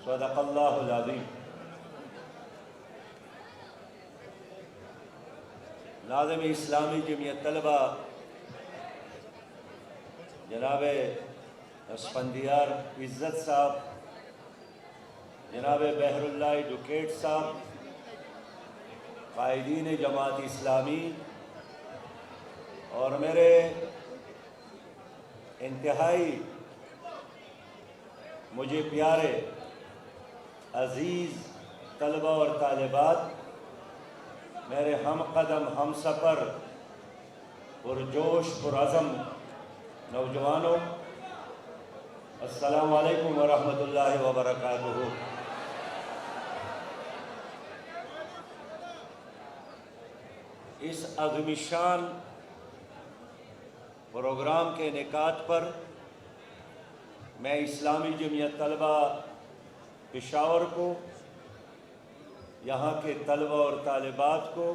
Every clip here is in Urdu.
صدق اللہ العظیم۔ ناظم اسلامی جمعیت طلبہ جناب اسفندیار عزت صاحب، جناب بحر اللہ ایڈوکیٹ صاحب، قائدین جماعت اسلامی اور میرے انتہائی مجھے پیارے عزیز طلبہ اور طالبات، میرے ہم قدم ہم سفر پرجوش پرعزم نوجوانوں، السلام علیکم ورحمۃ اللہ وبرکاتہ۔ اس عظیم شان پروگرام کے انعقاد پر میں اسلامی جمعیت طلبہ پشاور کو، یہاں کے طلبہ اور طالبات کو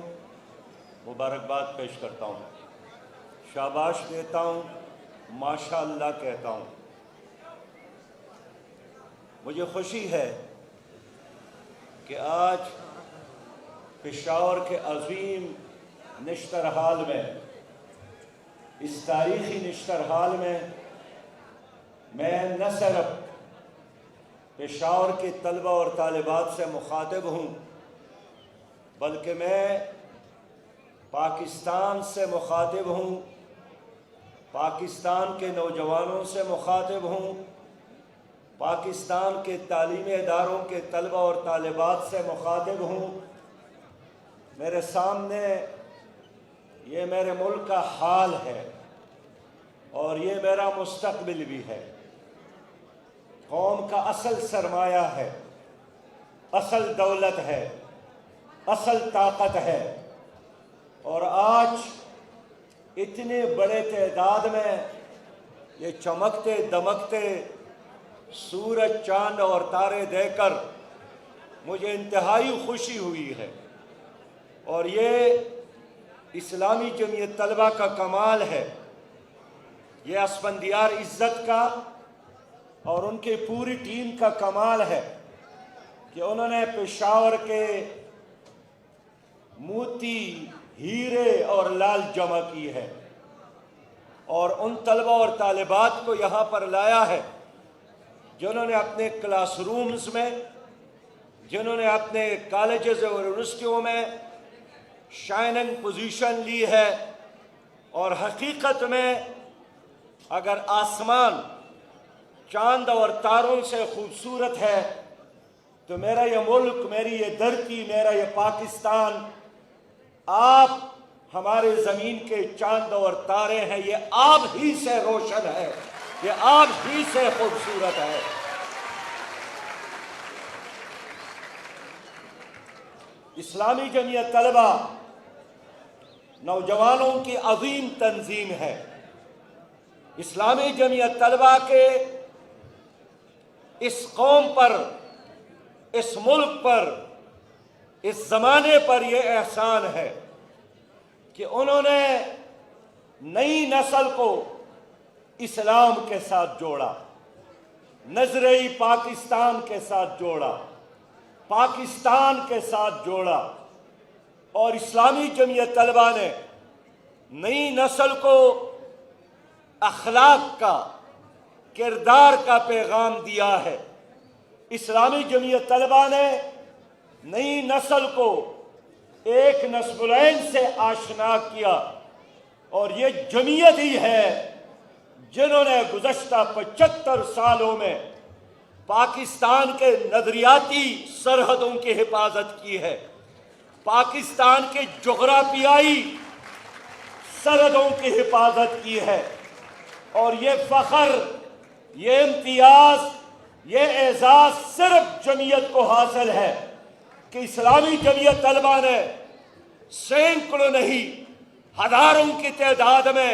مبارکباد پیش کرتا ہوں، شاباش دیتا ہوں، ماشاءاللہ کہتا ہوں۔ مجھے خوشی ہے کہ آج پشاور کے عظیم نشتر حال میں، اس تاریخی نشتر حال میں نہ صرف پشاور کے طلبہ اور طالبات سے مخاطب ہوں، بلکہ میں پاکستان سے مخاطب ہوں، پاکستان کے نوجوانوں سے مخاطب ہوں، پاکستان کے تعلیمی اداروں کے طلبہ اور طالبات سے مخاطب ہوں۔ میرے سامنے یہ میرے ملک کا حال ہے اور یہ میرا مستقبل بھی ہے۔ قوم کا اصل سرمایہ ہے، اصل دولت ہے، اصل طاقت ہے، اور آج اتنے بڑے تعداد میں یہ چمکتے دمکتے سورج، چاند اور تارے دیکھ کر مجھے انتہائی خوشی ہوئی ہے، اور یہ اسلامی جمعیت طلبہ کا کمال ہے، یہ اسفندیار عزت کا اور ان کی پوری ٹیم کا کمال ہے کہ انہوں نے پشاور کے موتی، ہیرے اور لال جمع کی ہے، اور ان طلبہ اور طالبات کو یہاں پر لایا ہے جنہوں نے اپنے کلاس رومز میں، جنہوں نے اپنے کالجز اور یونیورسٹیوں میں شائننگ پوزیشن لی ہے، اور حقیقت میں اگر آسمان چاند اور تاروں سے خوبصورت ہے تو میرا یہ ملک، میری یہ دھرتی، میرا یہ پاکستان، آپ ہمارے زمین کے چاند اور تارے ہیں، یہ آپ ہی سے روشن ہے، یہ آپ ہی سے خوبصورت ہے۔ اسلامی جمعیت طلبہ نوجوانوں کی عظیم تنظیم ہے۔ اسلامی جمعیت طلبہ کے اس قوم پر، اس ملک پر، اس زمانے پر یہ احسان ہے کہ انہوں نے نئی نسل کو اسلام کے ساتھ جوڑا، نظریہ پاکستان کے ساتھ جوڑا، پاکستان کے ساتھ جوڑا، اور اسلامی جمعیت طلبہ نے نئی نسل کو اخلاق کا، کردار کا پیغام دیا ہے۔ اسلامی جمعیت طلبہ نے نئی نسل کو ایک نصب العین سے آشنا کیا، اور یہ جمعیت ہی ہے جنہوں نے گزشتہ 75 سالوں میں پاکستان کے نظریاتی سرحدوں کی حفاظت کی ہے، پاکستان کے جغرافیائی سرحدوں کی حفاظت کی ہے، اور یہ فخر، یہ امتیاز، یہ اعزاز صرف جمعیت کو حاصل ہے کہ اسلامی جمعیت طلبہ نے سینکڑوں نہیں ہزاروں کی تعداد میں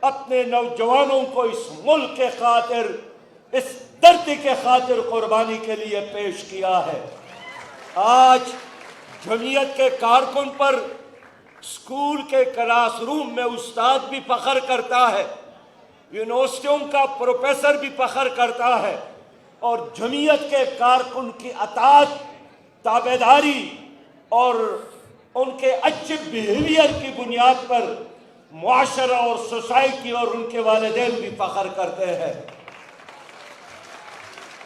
اپنے نوجوانوں کو اس ملک کے خاطر، اس دھرتی کے خاطر قربانی کے لیے پیش کیا ہے۔ آج جمعیت کے کارکن پر اسکول کے کلاس روم میں استاد بھی فخر کرتا ہے، یونیورسٹیوں کا پروفیسر بھی فخر کرتا ہے، اور جمعیت کے کارکن کی اطاعت، تابعداری اور ان کے اچھے بیہیویئر کی بنیاد پر معاشرہ اور سوسائٹی اور ان کے والدین بھی فخر کرتے ہیں۔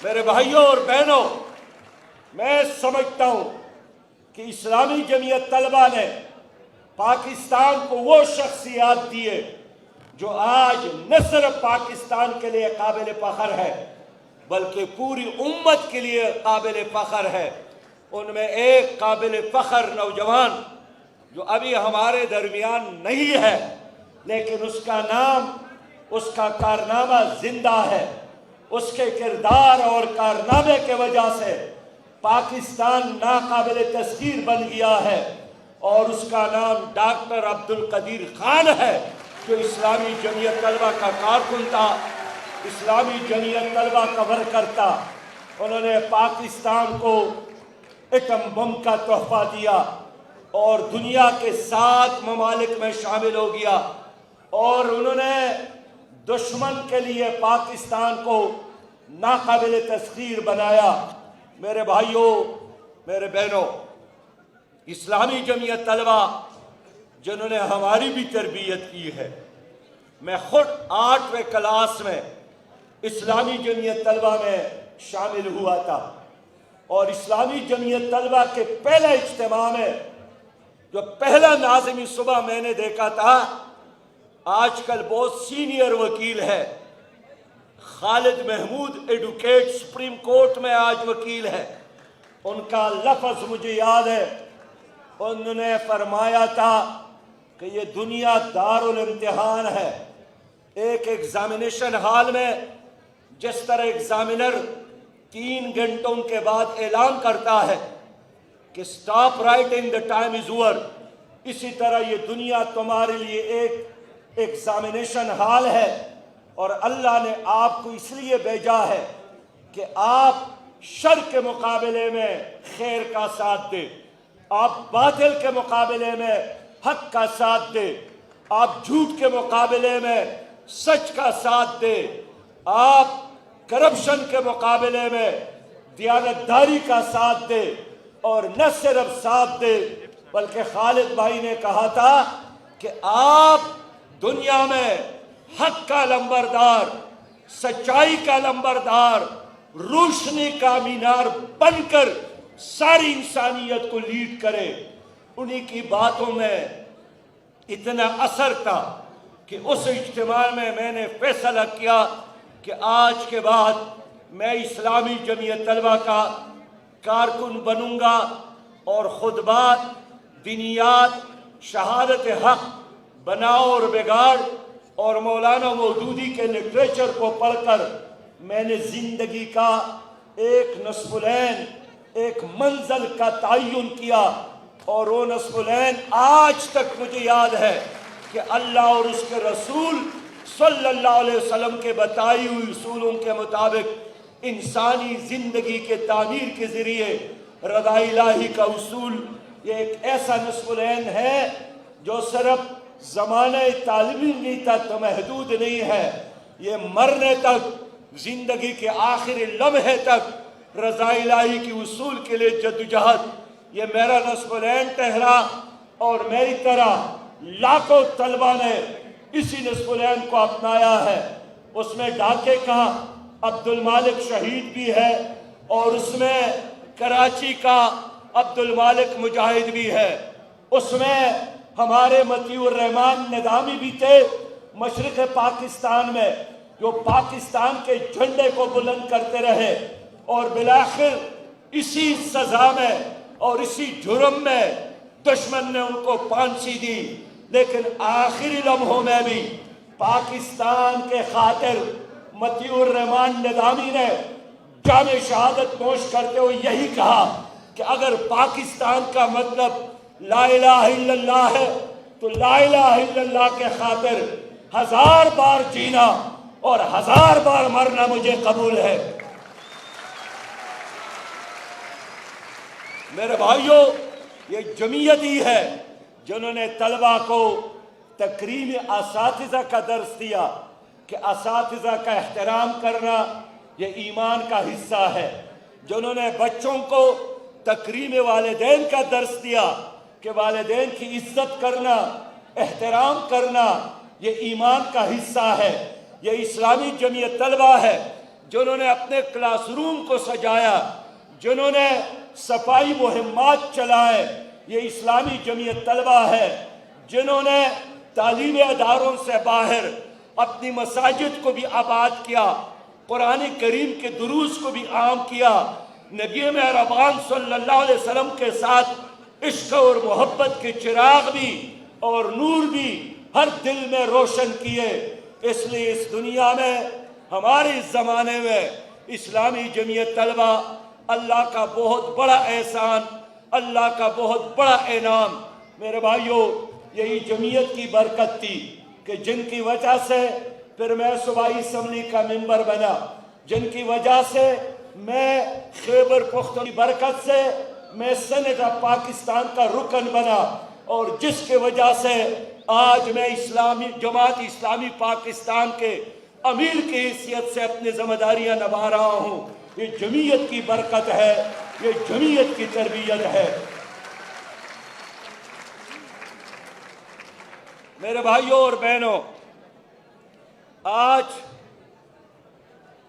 میرے بھائیوں اور بہنوں، میں سمجھتا ہوں کہ اسلامی جمعیت طلبہ نے پاکستان کو وہ شخصیات دیے جو آج نہ صرف پاکستان کے لیے قابل فخر ہے بلکہ پوری امت کے لیے قابل فخر ہے۔ ان میں ایک قابل فخر نوجوان جو ابھی ہمارے درمیان نہیں ہے لیکن اس کا نام، اس کا کارنامہ زندہ ہے، اس کے کردار اور کارنامے کی وجہ سے پاکستان ناقابل تسخیر بن گیا ہے، اور اس کا نام ڈاکٹر عبدالقدیر خان ہے، جو اسلامی جمعیت طلبہ کا کارکن تھا، اسلامی جمعیت طلبہ کا ورکر تھا۔ انہوں نے پاکستان کو ایٹم بم کا تحفہ دیا اور دنیا کے 7 ممالک میں شامل ہو گیا، اور انہوں نے دشمن کے لیے پاکستان کو ناقابل تسخیر بنایا۔ میرے بھائیوں، میرے بہنوں، اسلامی جمعیت طلبہ جنہوں نے ہماری بھی تربیت کی ہے، میں خود 8ویں کلاس میں اسلامی جمعیت طلبہ میں شامل ہوا تھا، اور اسلامی جمعیت طلبہ کے پہلے اجتماع میں جو پہلا ناظمی صبح میں نے دیکھا تھا، آج کل بہت سینئر وکیل ہے، خالد محمود ایڈوکیٹ سپریم کورٹ میں آج وکیل ہے، ان کا لفظ مجھے یاد ہے۔ انہوں نے فرمایا تھا کہ یہ دنیا دارالامتحان ہے۔ ایک ایگزامینیشن ہال میں جس طرح ایگزامینر 3 گھنٹوں کے بعد اعلان کرتا ہے کہ stop writing the time is over, اسی طرح یہ دنیا تمہارے لیے ایک ایگزامینیشن ہال ہے، اور اللہ نے آپ کو اس لیے بھیجا ہے کہ آپ شر کے مقابلے میں خیر کا ساتھ دیں، آپ باطل کے مقابلے میں حق کا ساتھ دیں، آپ جھوٹ کے مقابلے میں سچ کا ساتھ دیں، آپ کرپشن کے مقابلے میں دیانتداری کا ساتھ دیں، اور نہ صرف ساتھ دیں بلکہ خالد بھائی نے کہا تھا کہ آپ دنیا میں حق کا لمبردار، سچائی کا لمبردار، روشنی کا مینار بن کر ساری انسانیت کو لیڈ کرے۔ انہی کی باتوں میں اتنا اثر تھا کہ اس اجتماع میں نے فیصلہ کیا کہ آج کے بعد میں اسلامی جمعیت طلبہ کا کارکن بنوں گا، اور خطبات، دینیات، شہادت حق، بناؤ اور بگاڑ اور مولانا مودودی کے لٹریچر کو پڑھ کر میں نے زندگی کا ایک نصف العین، ایک منزل کا تعین کیا، اور وہ نصف العین آج تک مجھے یاد ہے کہ اللہ اور اس کے رسول صلی اللہ علیہ وسلم کے بتائی ہوئی اصولوں کے مطابق انسانی زندگی کے تعمیر کے ذریعے رضا الہی کا اصول، یہ ایک ایسا نصف العین ہے جو صرف زمانہ طالب علمی تک محدود نہیں ہے، یہ مرنے تک، زندگی کے آخری لمحے تک رضا الہی کی اصول کے لیے جدوجہد، یہ میرا نصف العین ٹھہرا، اور میری طرح لاکھوں طلبہ نے اسی نصف العین کو اپنایا ہے۔ اس میں ڈھاکے کا عبد المالک شہید بھی ہے، اور اس میں کراچی کا عبد المالک مجاہد بھی ہے، اس میں ہمارے مطیع الرحمان نظامی بھی تھے مشرق پاکستان میں، جو پاکستان کے جھنڈے کو بلند کرتے رہے، اور بالآخر اسی سزا میں اور اسی جرم میں دشمن نے ان کو پھانسی دی، لیکن آخری لمحوں میں بھی پاکستان کے خاطر مطیع الرحمان نظامی نے جامِ شہادت نوش کرتے ہوئے یہی کہا کہ اگر پاکستان کا مطلب لا الہ الا اللہ ہے تو لا الہ الا اللہ کے خاطر 1000 بار جینا اور 1000 بار مرنا مجھے قبول ہے۔ میرے بھائیوں، یہ جمعیت ہی ہے جنہوں نے طلبہ کو تکریم اساتذہ کا درس دیا کہ اساتذہ کا احترام کرنا، یہ ایمان کا حصہ ہے۔ جنہوں نے بچوں کو تکریم والدین کا درس دیا کہ والدین کی عزت کرنا، احترام کرنا یہ ایمان کا حصہ ہے۔ یہ اسلامی جمعیت طلبہ ہے جنہوں نے اپنے کلاس روم کو سجایا، جنہوں نے صفائی مہمات چلائے۔ یہ اسلامی جمعیت طلبہ ہے جنہوں نے تعلیمی اداروں سے باہر اپنی مساجد کو بھی آباد کیا، قرآن کریم کے دروس کو بھی عام کیا، نبی مہربان صلی اللہ علیہ وسلم کے ساتھ عشق اور محبت کے چراغ بھی اور نور بھی ہر دل میں روشن کیے۔ اس لیے اس دنیا میں ہمارے اس زمانے میں اسلامی جمعیت طلبہ اللہ کا بہت بڑا احسان، اللہ کا بہت بڑا انعام۔ میرے بھائیوں، یہی جمعیت کی برکت تھی کہ جن کی وجہ سے پھر میں صوبائی اسمبلی کا ممبر بنا، جن کی وجہ سے میں خیبر پختونخوا کی برکت سے میں سینٹ آف پاکستان کا رکن بنا، اور جس کی وجہ سے آج میں اسلامی جماعت اسلامی پاکستان کے امیر کی حیثیت سے اپنی ذمہ داریاں نبھا رہا ہوں۔ یہ جمعیت کی برکت ہے، یہ جمعیت کی تربیت ہے۔ میرے بھائیوں اور بہنوں، آج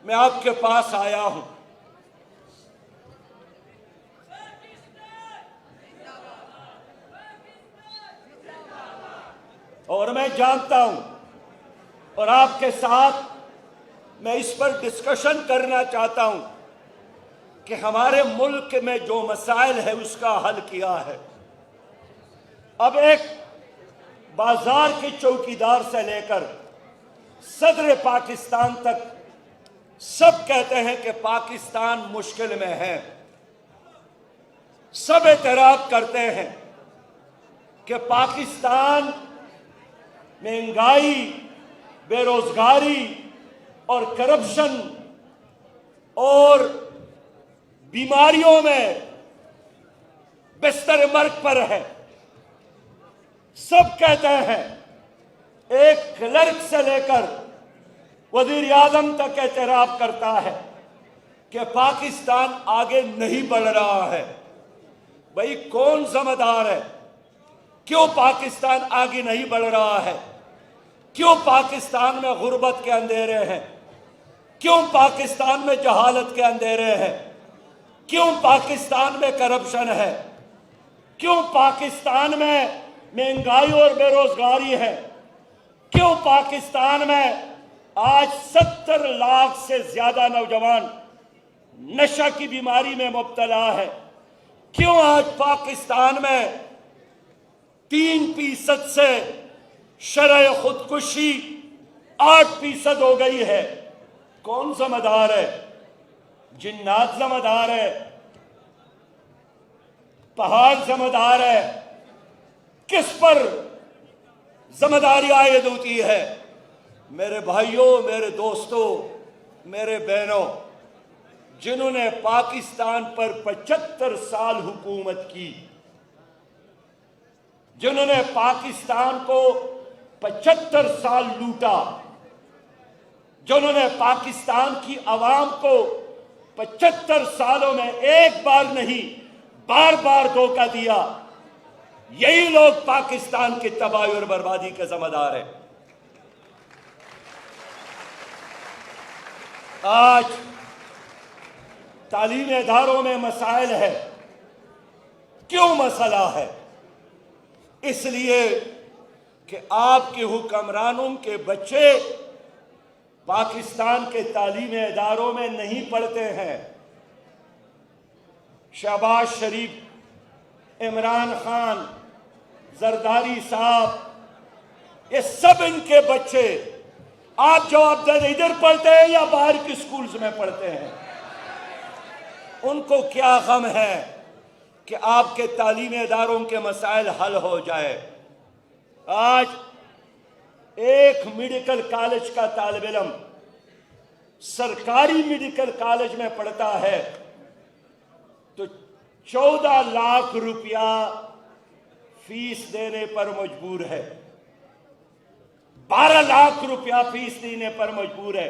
میں آپ کے پاس آیا ہوں اور میں جانتا ہوں اور آپ کے ساتھ میں اس پر ڈسکشن کرنا چاہتا ہوں کہ ہمارے ملک میں جو مسائل ہے اس کا حل کیا ہے۔ اب ایک بازار کے چوکیدار سے لے کر صدر پاکستان تک سب کہتے ہیں کہ پاکستان مشکل میں ہے۔ سب اعتراف کرتے ہیں کہ پاکستان مہنگائی، بے روزگاری اور کرپشن اور بیماریوں میں بستر مرگ پر ہے۔ سب کہتے ہیں، ایک کلرک سے لے کر وزیر اعظم تک اعتراف کرتا ہے کہ پاکستان آگے نہیں بڑھ رہا ہے۔ بھئی کون ذمہ دار ہے؟ کیوں پاکستان آگے نہیں بڑھ رہا ہے؟ کیوں پاکستان میں غربت کے اندھیرے ہیں؟ کیوں پاکستان میں جہالت کے اندھیرے ہیں؟ کیوں پاکستان میں کرپشن ہے؟ کیوں پاکستان میں مہنگائی اور بے روزگاری ہے؟ کیوں پاکستان میں آج 70 لاکھ سے زیادہ نوجوان نشہ کی بیماری میں مبتلا ہے؟ کیوں آج پاکستان میں 3% سے شرح خودکشی 8% ہو گئی ہے؟ کون ذمہ دار ہے؟ جنات ذمہ دار ہے؟ پہاڑ ذمہ دار ہے؟ کس پر ذمہ داری عائد ہوتی ہے؟ میرے بھائیوں، میرے دوستوں، میرے بہنوں، جنہوں نے پاکستان پر 75 سال حکومت کی، جنہوں نے پاکستان کو 75 سال لوٹا، جنہوں نے پاکستان کی عوام کو 75 سالوں میں ایک بار نہیں بار بار دھوکہ دیا، یہی لوگ پاکستان کی تباہی اور بربادی کے ذمہ دار ہیں۔ آج تعلیمی اداروں میں مسائل ہے۔ کیوں مسئلہ ہے؟ اس لیے کہ آپ کے حکمرانوں کے بچے پاکستان کے تعلیمی اداروں میں نہیں پڑھتے ہیں۔ شہباز شریف، عمران خان، زرداری صاحب، یہ سب ان کے بچے آپ جواب دیں ادھر پڑھتے ہیں یا باہر کے سکولز میں پڑھتے ہیں؟ ان کو کیا غم ہے کہ آپ کے تعلیمی اداروں کے مسائل حل ہو جائے؟ آج ایک میڈیکل کالج کا طالب علم سرکاری میڈیکل کالج میں پڑھتا ہے تو 14 لاکھ روپیہ فیس دینے پر مجبور ہے، 12 لاکھ روپیہ فیس دینے پر مجبور ہے۔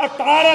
18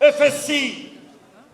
FSC,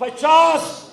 50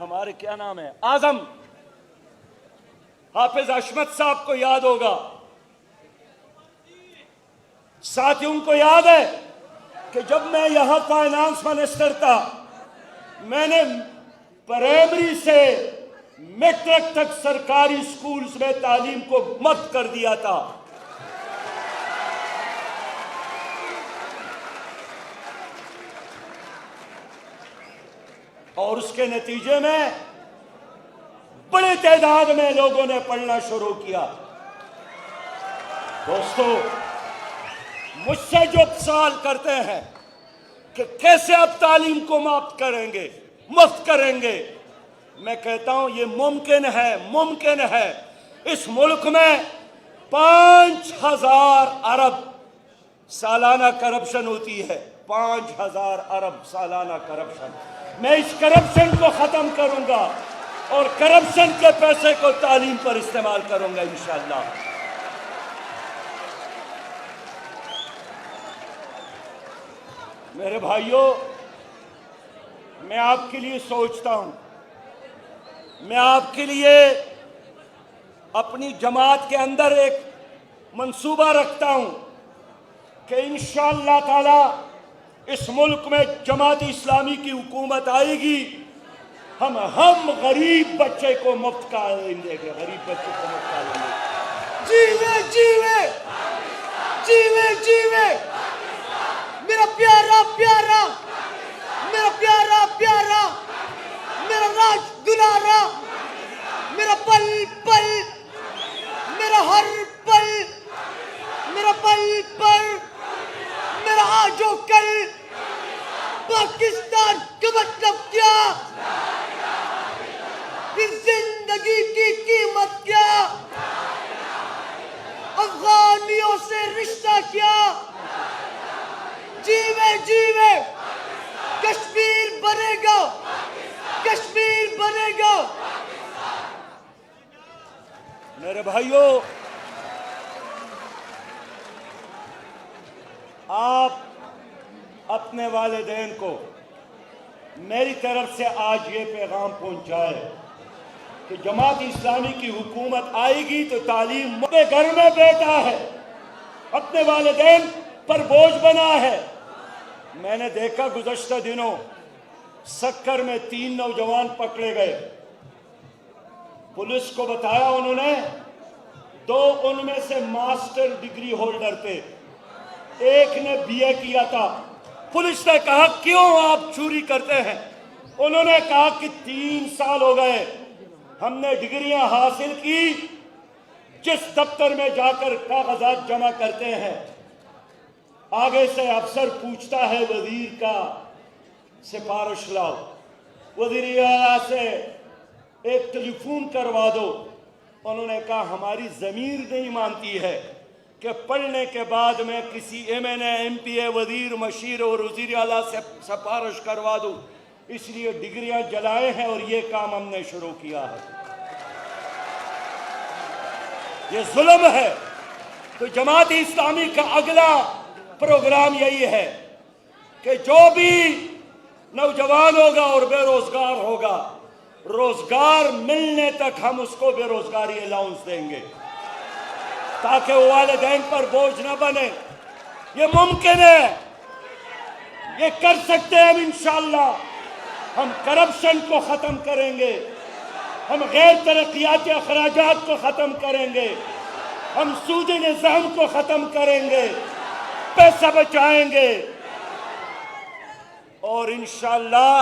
ہمارے کیا نام ہے اعظم حافظ اشمت صاحب کو یاد ہوگا، ساتھیوں کو یاد ہے کہ جب میں یہاں فائنانس منسٹر تھا میں نے پرائمری سے میٹرک تک سرکاری سکولز میں تعلیم کو مفت کر دیا تھا۔ اور اس کے نتیجے میں بڑی تعداد میں لوگوں نے پڑھنا شروع کیا۔ دوستو، مجھ سے جو سوال کرتے ہیں کہ کیسے آپ تعلیم کو مفت کریں گے، میں کہتا ہوں یہ ممکن ہے۔ اس ملک میں 5,000 ارب سالانہ کرپشن ہوتی ہے، 5,000 ارب سالانہ کرپشن۔ میں اس کرپشن کو ختم کروں گا اور کرپشن کے پیسے کو تعلیم پر استعمال کروں گا انشاءاللہ۔ میرے بھائیوں، میں آپ کے لیے سوچتا ہوں، میں آپ کے لیے اپنی جماعت کے اندر ایک منصوبہ رکھتا ہوں کہ انشاءاللہ تعالی اس ملک میں جماعت اسلامی کی حکومت آئے گی، ہم غریب بچے کو مفت تعلیم دیں گے، غریب بچے کو مفت تعلیم دیں گے۔ جیوے میرا پیارا میرا راج دلارا، میرا پل میرا ہر پل، میرا میرا آج و کل، پاکستان کا مطلب کیا، اس زندگی کی قیمت کیا، افغانیوں سے رشتہ کیا، جیوے کشمیر بنے گا۔ میرے بھائیوں، آپ اپنے والدین کو میری طرف سے آج یہ پیغام پہنچائے کہ جماعت اسلامی کی حکومت آئے گی تو تعلیم اپنے گھر میں بیٹا ہے، اپنے والدین پر بوجھ بنا ہے۔ میں نے دیکھا گزشتہ دنوں سکر میں 3 نوجوان پکڑے گئے، پولیس کو بتایا انہوں نے 2 ان میں سے ماسٹر ڈگری ہولڈر تھے، ایک نے BA کیا تھا۔ پولیس نے کہا کیوں آپ چوری کرتے ہیں؟ انہوں نے کہا کہ 3 سال ہو گئے ہم نے ڈگریاں حاصل کی، جس دفتر میں جا کر کاغذات جمع کرتے ہیں آگے سے افسر پوچھتا ہے وزیر کا سفارش لاؤ، وزیر اعلیٰ سے ایک ٹیلی فون کروا دو۔ انہوں نے کہا ہماری ضمیر نہیں مانتی ہے کہ پڑھنے کے بعد میں کسی MNA MPA وزیر مشیر اور وزیر اعلیٰ سے سفارش کروا دوں، اس لیے ڈگریاں جلائے ہیں اور یہ کام ہم نے شروع کیا ہے۔ یہ ظلم ہے۔ تو جماعت اسلامی کا اگلا پروگرام یہی ہے کہ جو بھی نوجوان ہوگا اور بے روزگار ہوگا، روزگار ملنے تک ہم اس کو بے روزگاری الاؤنس دیں گے تاکہ وہ والدین پر بوجھ نہ بنے۔ یہ ممکن ہے، یہ کر سکتے ہیں ہم انشاءاللہ۔ ہم کرپشن کو ختم کریں گے، ہم غیر ترقیاتی اخراجات کو ختم کریں گے، ہم سودی نظام کو ختم کریں گے، پیسہ بچائیں گے، اور انشاءاللہ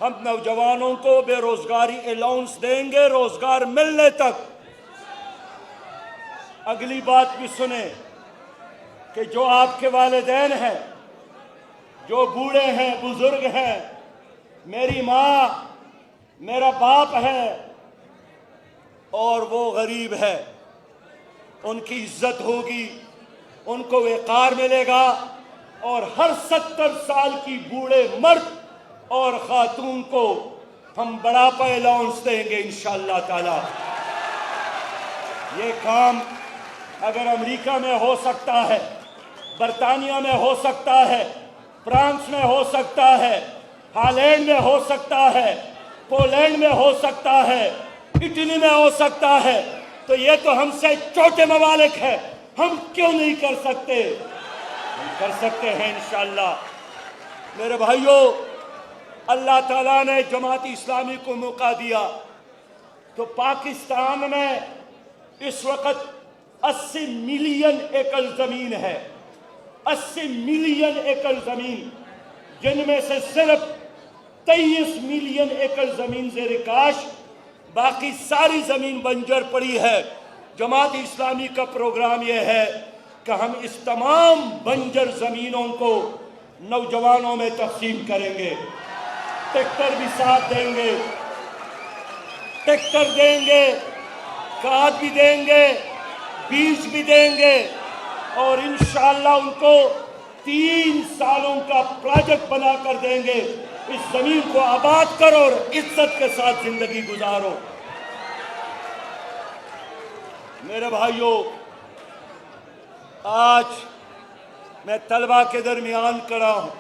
ہم نوجوانوں کو بے روزگاری الاؤنس دیں گے روزگار ملنے تک۔ اگلی بات بھی سنیں کہ جو آپ کے والدین ہیں، جو بوڑھے ہیں، بزرگ ہیں، میری ماں میرا باپ ہے اور وہ غریب ہے، ان کی عزت ہوگی، ان کو وقار ملے گا، اور ہر 70 سال کی بوڑھے مرد اور خاتون کو ہم بڑھاپا الاؤنس دیں گے انشاءاللہ تعالی۔ یہ کام اگر امریکہ میں ہو سکتا ہے، برطانیہ میں ہو سکتا ہے، فرانس میں ہو سکتا ہے، ہالینڈ میں ہو سکتا ہے، پولینڈ میں ہو سکتا ہے، اٹلی میں ہو سکتا ہے، تو یہ تو ہم سے چھوٹے ممالک ہیں، ہم کیوں نہیں کر سکتے؟ ہم کر سکتے ہیں انشاءاللہ۔ میرے بھائیوں، اللہ تعالیٰ نے جماعت اسلامی کو موقع دیا تو پاکستان میں اس وقت 80 ملین ایکڑ زمین ہے، 80 ملین ایکڑ زمین، جن میں سے صرف 23 ملین ایکڑ زمین زیر کاشت، باقی ساری زمین بنجر پڑی ہے۔ جماعت اسلامی کا پروگرام یہ ہے کہ ہم اس تمام بنجر زمینوں کو نوجوانوں میں تقسیم کریں گے، ٹریکٹر بھی ساتھ دیں گے، ٹریکٹر دیں گے، کھاد بھی دیں گے، بیج بھی دیں گے، اور انشاءاللہ ان کو 3 سالوں کا پروجیکٹ بنا کر دیں گے، اس زمین کو آباد کرو اور عزت کے ساتھ زندگی گزارو۔ میرے بھائیوں، آج میں طلبہ کے درمیان کھڑا ہوں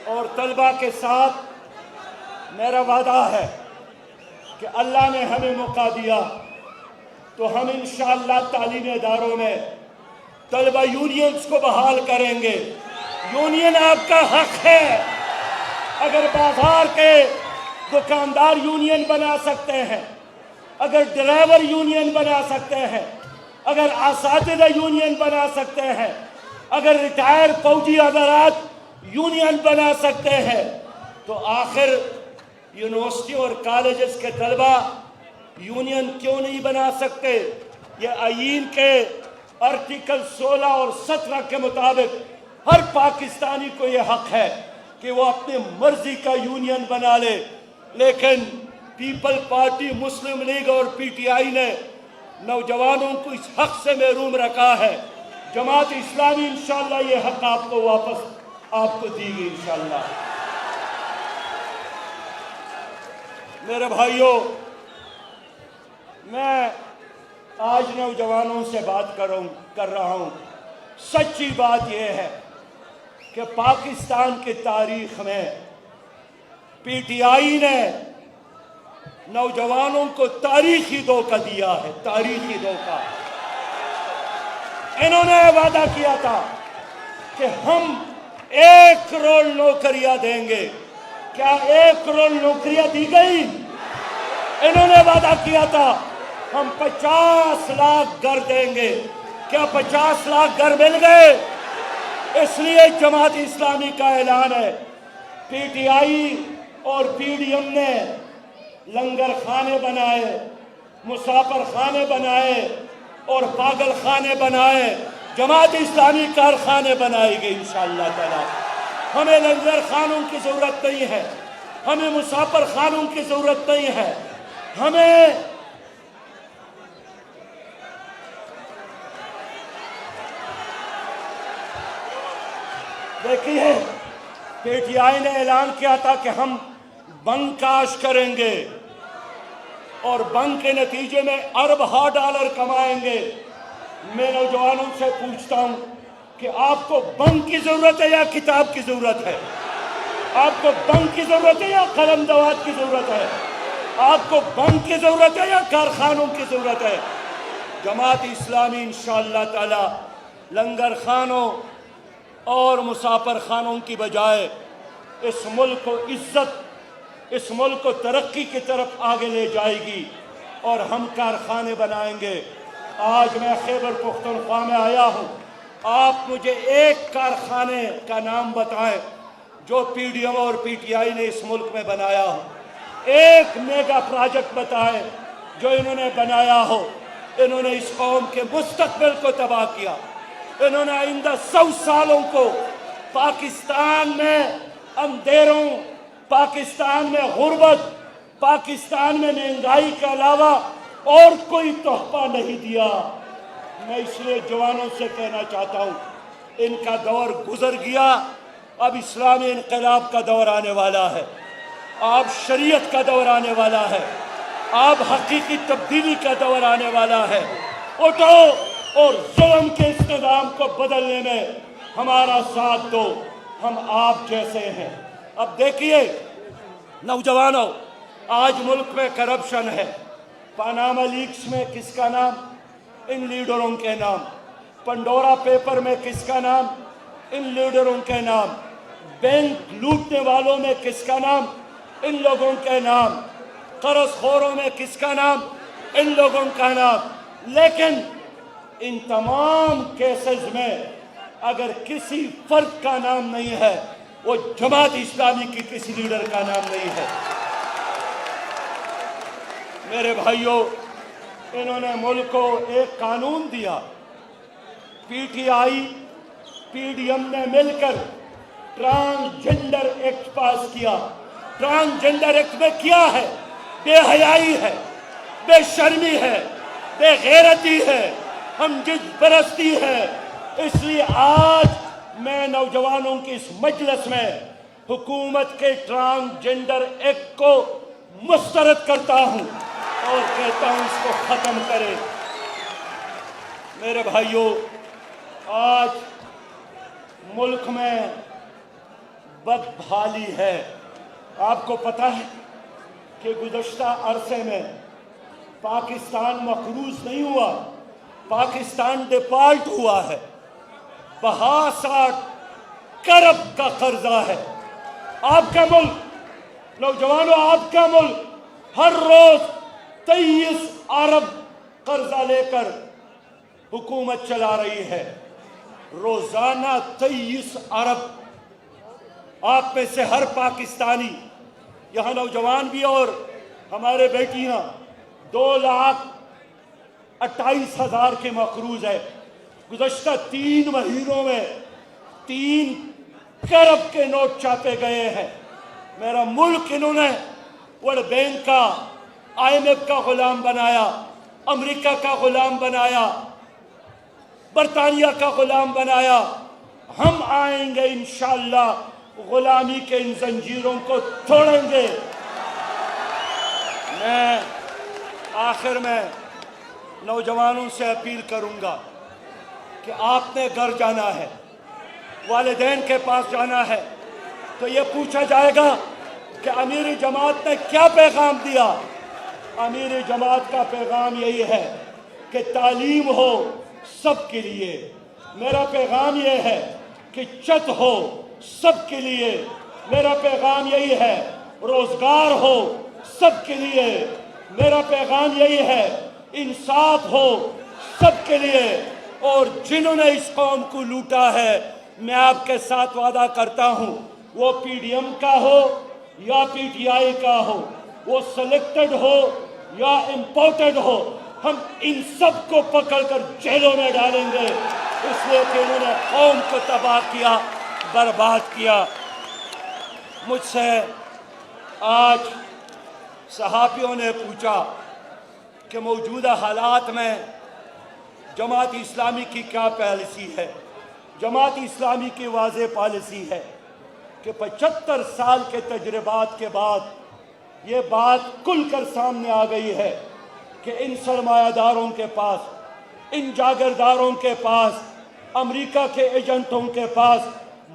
اور طلبہ کے ساتھ میرا وعدہ ہے کہ اللہ نے ہمیں موقع دیا تو ہم انشاءاللہ تعلیمی اداروں میں طلبہ یونینز کو بحال کریں گے۔ یونین آپ کا حق ہے، اگر بازار کے دکاندار یونین بنا سکتے ہیں، اگر ڈرائیور یونین بنا سکتے ہیں، اگر اساتذہ یونین بنا سکتے ہیں، اگر ریٹائر فوجی حضرات یونین بنا سکتے ہیں، تو آخر یونیورسٹی اور کالجز کے طلبہ یونین کیوں نہیں بنا سکتے؟ یہ آئین کے آرٹیکل 16 اور 17 کے مطابق ہر پاکستانی کو یہ حق ہے کہ وہ اپنی مرضی کا یونین بنا لے، لیکن پیپل پارٹی، مسلم لیگ اور پی ٹی آئی نے نوجوانوں کو اس حق سے محروم رکھا ہے۔ جماعت اسلامی انشاءاللہ یہ حق آپ کو واپس آپ کو دی گئی انشاءاللہ۔ میرے بھائیوں، میں آج نوجوانوں سے بات کر رہا ہوں۔ سچی بات یہ ہے کہ پاکستان کی تاریخ میں پی ٹی آئی نے نوجوانوں کو تاریخی دھوکہ دیا ہے، تاریخی دھوکہ۔ انہوں نے وعدہ کیا تھا کہ ہم 1 کروڑ نوکریاں دیں گے، کیا 1 کروڑ نوکریاں دی گئی؟ انہوں نے وعدہ کیا تھا ہم 50 لاکھ گھر دیں گے، کیا 50 لاکھ گھر مل گئے؟ اس لیے جماعت اسلامی کا اعلان ہے، پی ٹی آئی اور پی ڈی ایم نے لنگر خانے بنائے، مسافر خانے بنائے اور پاگل خانے بنائے، جماعت اسلامی کارخانے بنائے گے انشاءاللہ تعالی۔ ہمیں لنگر خانوں کی ضرورت نہیں ہے، ہمیں مسافر خانوں کی ضرورت نہیں ہے، ہمیں دیکھیے پی ٹی آئی نے اعلان کیا تھا کہ ہم بنک کاش کریں گے اور بنک کے نتیجے میں اربوں ڈالر کمائیں گے۔ میں نوجوانوں سے پوچھتا ہوں کہ آپ کو بنک کی ضرورت ہے یا کتاب کی ضرورت ہے؟ آپ کو بنک کی ضرورت ہے یا قلم دوات کی ضرورت ہے؟ آپ کو بنک کی ضرورت ہے یا کارخانوں کی ضرورت ہے؟ جماعت اسلامی انشاءاللہ تعالی لنگر خانوں اور مسافر خانوں کی بجائے اس ملک کو عزت، اس ملک کو ترقی کی طرف آگے لے جائے گی اور ہم کارخانے بنائیں گے۔ آج میں خیبر پختونخوا میں آیا ہوں، آپ مجھے ایک کارخانے کا نام بتائیں جو پی ڈی ایم اور پی ٹی آئی نے اس ملک میں بنایا ہو، ایک میگا پروجیکٹ بتائیں جو انہوں نے بنایا ہو۔ انہوں نے اس قوم کے مستقبل کو تباہ کیا، انہوں نے آئندہ 100 سالوں کو پاکستان میں اندھیروں، پاکستان میں غربت، پاکستان میں مہنگائی کے علاوہ اور کوئی تحفہ نہیں دیا۔ میں اس لیے جوانوں سے کہنا چاہتا ہوں، ان کا دور گزر گیا، اب اسلامی انقلاب کا دور آنے والا ہے، اب شریعت کا دور آنے والا ہے، اب حقیقی تبدیلی کا دور آنے والا ہے۔ اٹھو اور ظلم کے اس نظام کو بدلنے میں ہمارا ساتھ دو، ہم آپ جیسے ہیں۔ اب دیکھیے نوجوانوں، آج ملک میں کرپشن ہے. پاناما لیکس میں کس کا نام؟ ان لیڈروں کے نام. پنڈورا پیپر میں کس کا نام؟ ان لیڈروں کے نام. بینک لوٹنے والوں میں کس کا نام؟ ان لوگوں کے نام. قرض خوروں میں کس کا نام؟ ان لوگوں کا نام. لیکن ان تمام کیسز میں اگر کسی فرد کا نام نہیں ہے وہ جماعت اسلامی کی کسی لیڈر کا نام نہیں ہے. میرے بھائیوں، انہوں نے ملک کو ایک قانون دیا. P T I P D M نے مل کر ٹرانسجنڈر ایکٹ پاس کیا. ٹرانسجنڈر ایکٹ میں کیا ہے؟ بے حیائی ہے، بے شرمی ہے، بے غیرتی ہے، ہم جس پرستی ہے. اس لیے آج میں نوجوانوں کی اس مجلس میں حکومت کے ٹرانسجنڈر ایکٹ کو مسترد کرتا ہوں اور کہتا ہوں اس کو ختم کرے. میرے بھائیوں، آج ملک میں بدحالی ہے. آپ کو پتہ ہے کہ گزشتہ عرصے میں پاکستان مقروض نہیں ہوا، پاکستان ڈیفالٹ ہوا ہے. 62 کروڑ کا قرضہ ہے. آپ کا ملک، نوجوانوں، آپ کا ملک ہر روز 23 ارب قرضہ لے کر حکومت چلا رہی ہے. روزانہ 23 ارب. آپ میں سے ہر پاکستانی، یہاں نوجوان بھی اور ہمارے بیٹیاں 2,28,000 کے مقروض ہے. گزشتہ 3 مہینوں میں 3 کروڑ کے نوٹ چھاپے گئے ہیں. میرا ملک انہوں نے ورلڈ بینک کا، آئی ایم ایف کا غلام بنایا، امریکہ کا غلام بنایا، برطانیہ کا غلام بنایا. ہم آئیں گے انشاءاللہ، غلامی کے ان زنجیروں کو توڑیں گے. میں آخر میں نوجوانوں سے اپیل کروں گا کہ آپ نے گھر جانا ہے، والدین کے پاس جانا ہے، تو یہ پوچھا جائے گا کہ امیر جماعت نے کیا پیغام دیا. امیر جماعت کا پیغام یہی ہے کہ تعلیم ہو سب کے لیے. میرا پیغام یہ ہے کہ چھت ہو سب کے لیے. میرا پیغام یہی ہے روزگار ہو سب کے لیے. میرا پیغام یہی ہے انصاف ہو سب کے لیے. اور جنہوں نے اس قوم کو لوٹا ہے، میں آپ کے ساتھ وعدہ کرتا ہوں، وہ پی ڈی ایم کا ہو یا پی ٹی آئی کا ہو، وہ سلیکٹڈ ہو یا امپورٹڈ ہو، ہم ان سب کو پکڑ کر جیلوں میں ڈالیں گے، اس لیے کہ انہوں نے قوم کو تباہ کیا، برباد کیا. مجھ سے آج صحافیوں نے پوچھا کہ موجودہ حالات میں جماعت اسلامی کی کیا پالیسی ہے. جماعت اسلامی کی واضح پالیسی ہے کہ 75 سال کے تجربات کے بعد یہ بات کھل کر سامنے آ گئی ہے کہ ان سرمایہ داروں کے پاس، ان جاگیرداروں کے پاس، امریکہ کے ایجنٹوں کے پاس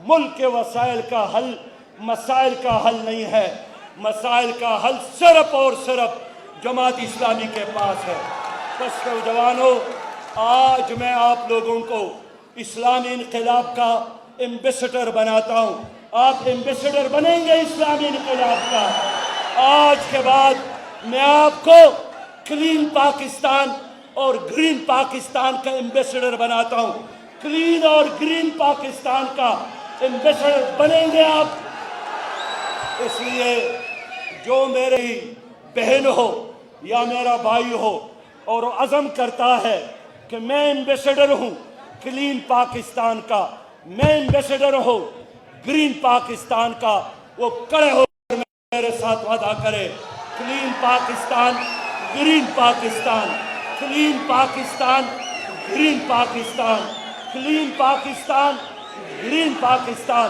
ملک کے مسائل کا حل نہیں ہے. مسائل کا حل صرف اور صرف جماعت اسلامی کے پاس ہے. بس نوجوانوں، آج میں آپ لوگوں کو اسلامی انقلاب کا ایمبیسڈر بناتا ہوں. آپ ایمبیسڈر بنیں گے اسلامی انقلاب کا. آج کے بعد میں آپ کو کلین پاکستان اور گرین پاکستان کا ایمبیسڈر بناتا ہوں. کلین اور گرین پاکستان کا ایمبیسڈر بنیں گے آپ. اس لیے جو میری بہن ہو یا میرا بھائی ہو اور وہ عزم کرتا ہے کہ میں ایمبیسڈر ہوں کلین پاکستان کا، میں ایمبیسڈر ہوں گرین پاکستان کا، وہ کڑے ہو کر میرے ساتھ وعدہ کرے. Clean Pakistan, green Pakistan, clean Pakistan, green Pakistan, clean Pakistan, green Pakistan,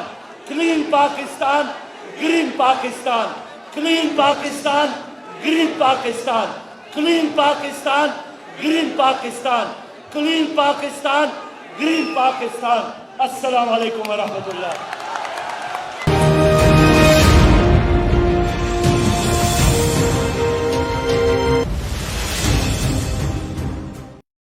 clean Pakistan, green Pakistan, clean Pakistan, green Pakistan, clean Pakistan, green Pakistan, clean Pakistan, green Pakistan. السلام علیکم ورحمۃ اللہ.